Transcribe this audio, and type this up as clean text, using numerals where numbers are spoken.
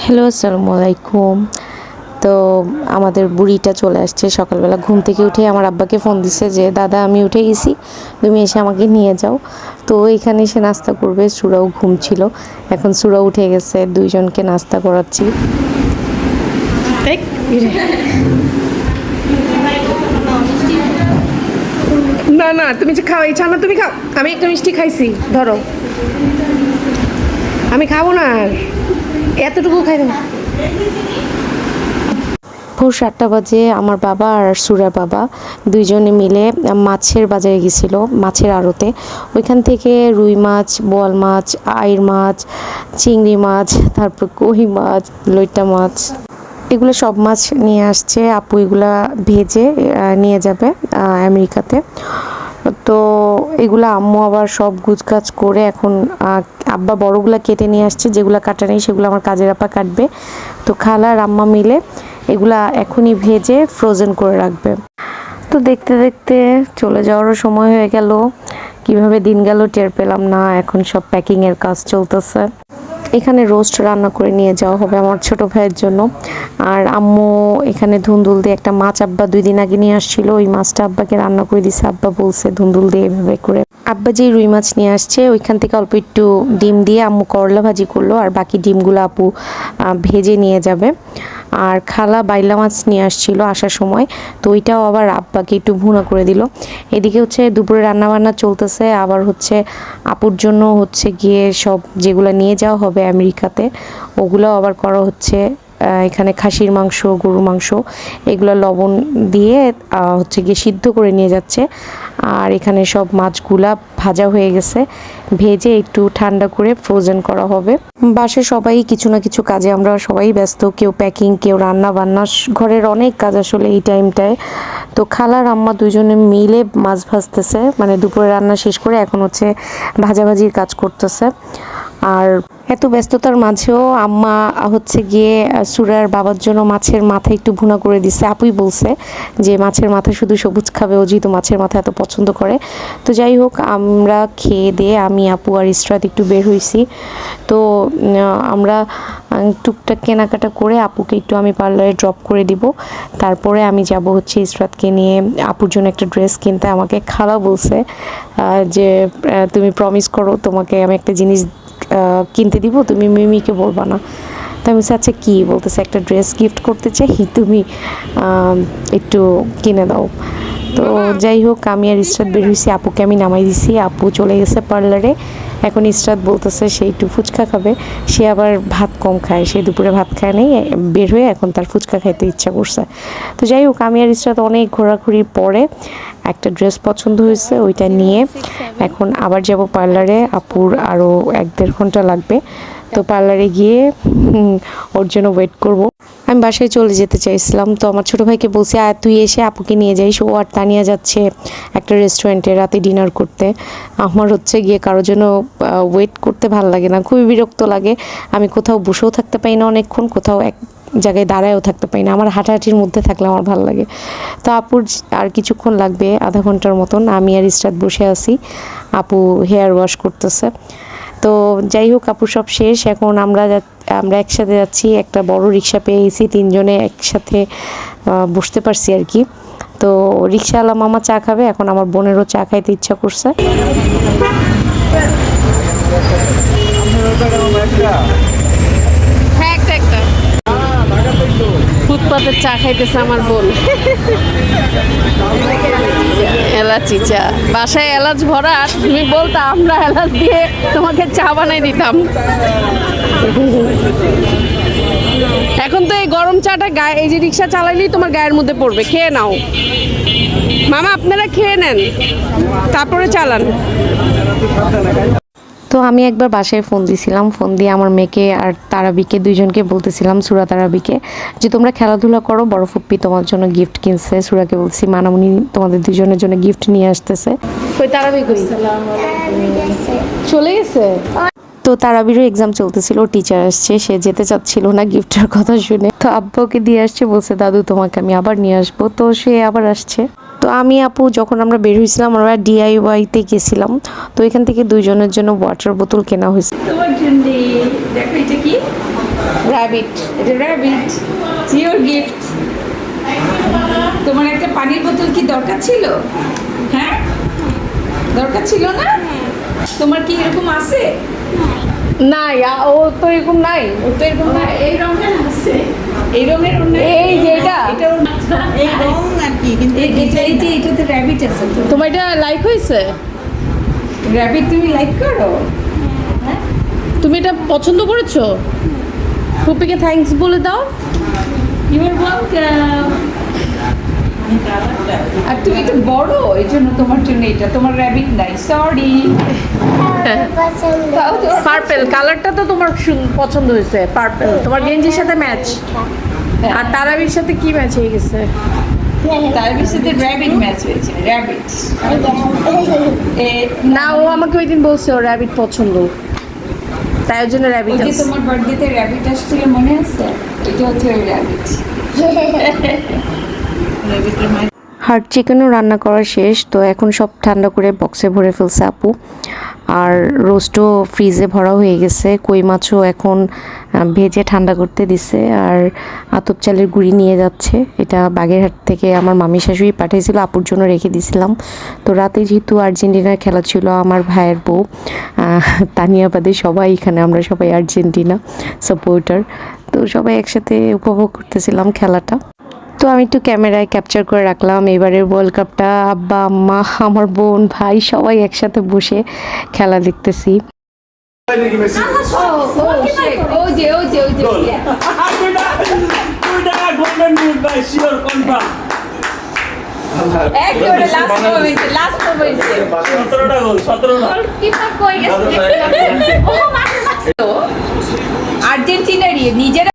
Hello, আসসালামু আলাইকুম। তো আমাদের বুড়িটা চলে আসছে সকালবেলা ঘুম থেকে উঠে আমার আব্বাকে ফোন দিছে যে দাদা আমি উঠে গেছি, তুমি এসে আমাকে নিয়ে যাও। তো এখানে এসে নাস্তা করবে, সুরাও ঘুম ছিল, এখন সুরা উঠে গেছে, দুইজনকে নাস্তা করাচ্ছি। না না, তুমি যে খাও, ইচ্ছা না তুমি খাও। আমি একটা মিষ্টি খাইছি, ধরো। আমি খাবো না আর, এতটুকু খাই না। ভোর 7টা বাজে আমার বাবা আর সুরার বাবা দুইজনে মিলে মাছের বাজারে গেছিল, মাছের আড়তে। ওইখান থেকে রুই মাছ, বোয়াল মাছ, আইড় মাছ, চিংড়ি মাছ, তারপর কহি মাছ, লইট্টা মাছ, এগুলো সব মাছ নিয়ে আসছে। আপু এগুলা ভেজে নিয়ে যাবে আমেরিকাতে। তো এগুলো আম্মু আবার সব গুছগাছ করে এখন আব্বা বড়গুলা কেটে নিয়ে আসছে, যেগুলো কাটা নেই সেগুলো আমার কাজের আপা কাটবে। তো খালা আর আম্মা মিলে এগুলা এখনই ভেজে ফ্রোজেন করে রাখবে। তো দেখতে দেখতে চলে যাওয়ারও সময় হয়ে গেল, কিভাবে দিন গেল টের পেলাম না। এখন সব প্যাকিংয়ের কাজ চলতেছে। এখানে রোস্ট রান্না করে নিয়ে যাওয়া হবে আমার ছোট ভাইয়ের জন্য। আর আম্মু এখানে ধুন্দুল দিয়ে একটা মাছ আব্বা 2 দিন আগে নিয়ে আসছিল, ওই মাছটা আব্বাকে রান্না করে দিছে। আব্বা বলছে ধুন্দুল দিয়ে এভাবে করে। আব্বা যে রুই মাছ নিয়ে আসছে ওইখান থেকে অল্প একটু ডিম দিয়ে আম্মু করলা ভাজি করলো, আর বাকি ডিমগুলো আপু ভেজে নিয়ে যাবে। আর খালা বাইলা মাছ নিয়ে আসছিল আসার সময়, তো ওইটাও আবার আব্বাকে একটু ভুনা করে দিল। এদিকে হচ্ছে দুপুরে রান্না বান্না চলতেছে, আবার হচ্ছে আপুর জন্য হচ্ছে গিয়ে সব যেগুলো নিয়ে যাওয়া হবে আমেরিকাতে ওগুলো আবার করা হচ্ছে। এখানে খাসির মাংস, গরুর মাংস, এগুলো লবণ দিয়ে হচ্ছে গিয়ে সিদ্ধ করে নিয়ে যাচ্ছে। আর এখানে সব মাছগুলা ভাজা হয়ে গেছে, ভেজে একটু ঠান্ডা করে ফ্রোজেন করা হবে। বাসায় সবাই কিছু না কিছু কাজে আমরা সবাই ব্যস্ত, কেউ প্যাকিং, কেউ রান্না বান্না, ঘরের অনেক কাজ আসলে এই টাইমটায়। তো খালার আম্মা দুজনে মিলে মাছ ভাজতেছে, মানে দুপুরে রান্না শেষ করে এখন হচ্ছে ভাজাভাজির কাজ করতেছে। আর এত ব্যস্ততার মাঝেও আম্মা হচ্ছে গিয়ে সুরার বাবার জন্য মাছের মাথা একটু ভুনা করে দিচ্ছে। আপুই বলছে যে মাছের মাথা শুধু সবুজ খাবে, ও যেহেতু মাছের মাথা এত পছন্দ করে। তো যাই হোক, আমরা খেয়ে দিয়ে আমি, আপু আর ইসরাত একটু বের হয়েছি। তো আমরা টুকটাক কেনাকাটা করে আপুকে একটু আমি পার্লারে ড্রপ করে দিব। তারপরে আমি যাব হচ্ছে ইসরাতকে নিয়ে আপুর জন্য একটা ড্রেস কিনতে। আমাকে খালা বলছে যে তুমি প্রমিস করো, তোমাকে আমি একটা জিনিস কিনতে দিব, তুমি মিমিকে বলবা না। তো আমি বলছি আচ্ছা কী? বলতেছে একটা ড্রেস গিফট করতে চাই, তুমি একটু কিনে দাও। তো যাই হোক, আমি আর ইসরাত বের হয়েছি, আপুকে আমি নামাই দিছি, আপু চলে গেছে পার্লারে। এখন ইসরাত বলতেছে সে একটু ফুচকা খাবে, সে আবার ভাত কম খায়, সে দুপুরে ভাত খায় নেই, বের হয়ে এখন তার ফুচকা খাইতে ইচ্ছা করছে। তো যাই হোক, আমি আর ইসরাত অনেক ঘোরাঘুরির পরে একটা ড্রেস পছন্দ হয়েছে, ওইটা নিয়ে এখন আবার যাব পার্লারে। আপুর আরও 1-1.5 ঘন্টা লাগবে। তো পার্লারে গিয়ে ওর জন্য ওয়েট করব। আমি বাসায় চলে যেতে চাইছিলাম, তো আমার ছোটো ভাইকে বলছি তুই এসে আপুকে নিয়ে যাইস। ও আর তানিয়া যাচ্ছে একটা রেস্টুরেন্টে রাতে ডিনার করতে। আমার হচ্ছে গিয়ে কারোর জন্য ওয়েট করতে ভালো লাগে না, খুবই বিরক্ত লাগে। আমি কোথাও বসেও থাকতে পারি না অনেকক্ষণ, কোথাও এক জায়গায় দাঁড়ায়ও থাকতে পারি না, আমার হাঁটাহাঁটির মধ্যে থাকলে আমার ভালো লাগে। তো আপুর আর কিছুক্ষণ লাগবে, আধা ঘন্টার মতন। আমি আর ইসরাত বসে আছি, আপু হেয়ার ওয়াশ করতেছে। তো যাই হোক, আপু সব শেষ, এখন আমরা একসাথে যাচ্ছি। একটা বড় রিক্সা পেয়ে গেছি, 3জনে একসাথে বসতে পারছি আর কি। তো রিক্সাওয়ালা মামা চা খাবে, এখন আমার বোনেরও চা খাইতে ইচ্ছা করছে। হ্যাঁ, একটা একটা ফুটপাতের চা খাইতেছে আমার বোন। এলাচি চা, বাসায় এলাচ ভরা, তুমি বলতা আমরা এলাচ দিয়ে তোমাকে চা বানাই দিতাম। এখন তো এই গরম চাটা গায়ে, এই যে রিক্সা চালাইলেই তোমার গায়ের মধ্যে পড়বে। খেয়ে নাও মামা, আপনারা খেয়ে নেন, তারপরে চালান। তো আমি একবার বাসায় ফোন দিছিলাম, ফোন দিয়ে আমার মেয়েকে আর তারাবিকে দুইজনকে বলতেছিলাম, সুরা তারাবিকে, যে তোমরা খেলাধুলা করো, বড় ফুপ্পি তোমার জন্য গিফট কিনছে। সুরাকে বলছি মানামুনি তোমাদের দুজনের জন্য গিফট নিয়ে আসতেছে। ওই তারাবি কই চলে গেছে? তো তারাবিরও এক্সাম চলতেছিল, টিচার আসছে, সে যেতে চাচ্ছিল না গিফটের কথা শুনে। তো আব্বুকে দিয়ে আসছে, বলছে দাদু তোমাকে আমি আবার নিয়ে আসবো। তো সে আবার আসছে। তো আমি আপু যখন আমরা বের হয়েছিলাম, আমরা ডিআইওয়াইতে গেছিলাম। তো এখান থেকে দুইজনের জন্য ওয়াটার বোতল কেনা হয়েছে। তোমার জন্য দেখো এটা কি র্যাবিট। এটা র্যাবিট, ইওর গিফট। তোমার একটা পানির বোতল কি দরকার ছিল? হ্যাঁ, দরকার ছিল না? তোমার কি এরকম আছে? নাই, ও তো এরকম নাই, ও তো এরকম নাই। এই রঙের আছে, এই রঙের অন্য এই যে এটা? এই রং আর কি, কিন্তু এই যে এটাতে র্যাবিট আছে তো। তোমার এটা লাইক হয়েছে? র্যাবিট তুমি লাইক করো? তুমি এটা পছন্দ করেছো? ফুপিকে থ্যাঙ্কস বলে দাও। Your welcome. আর তুমি তো বড়, এই জন্য তোমার জন্য এটা, তোমার র্যাবিট নাই, সরি। পার্পেল কালারটা তো তোমার পছন্দ হয়েছে, পার্পেল তোমার গেঞ্জির সাথে ম্যাচ। আর তারাবির সাথে কি ম্যাচ হয়ে গেছে? তার সাথে র্যাবিট ম্যাচ হয়েছে, র্যাবিট। না, ও আমাকে ওই দিন বলছে ও র্যাবিট পছন্দ, তাই ওর জন্য র্যাবিট ওই যে আছে। তোমার বার্থডেতে র্যাবিট আসছিল মনে আছে? এটা হচ্ছে ওই র্যাবিট। র্যাবিটের মা হার্ড চিকেনও রান্না করা শেষ, তো এখন সব ঠান্ডা করে বক্সে ভরে ফেলছে আপু। আর রোস্টও ফ্রিজে ভরা হয়ে গেছে, কই মাছও এখন ভেজে ঠান্ডা করতে দিছে। আর আতপ চালের গুঁড়ি নিয়ে যাচ্ছে, এটা বাগেরহাট থেকে আমার মামি শাশুড়ি পাঠিয়েছিল, আপুর জন্য রেখে দিয়েছিলাম। তো রাতে যেহেতু আর্জেন্টিনার খেলা ছিল, আমার ভাইয়ের বউ তানিয়া বাদে সবাই এখানে, আমরা সবাই আর্জেন্টিনা সাপোর্টার, তো সবাই একসাথে উপভোগ করতেছিলাম খেলাটা। তো আমি একটু ক্যামেরায় ক্যাপচার করে রাখলাম এবারের ওয়ার্ল্ড কাপটা। আব্বা, আম্মা, আমার বোন, ভাই সবাই একসাথে বসে খেলা দেখতেছি। golden boot by sure confirm. একেবারে লাস্ট মোমেন্টে 17টা গোল, 17টা। আর্জেন্টিনারই নিজেরা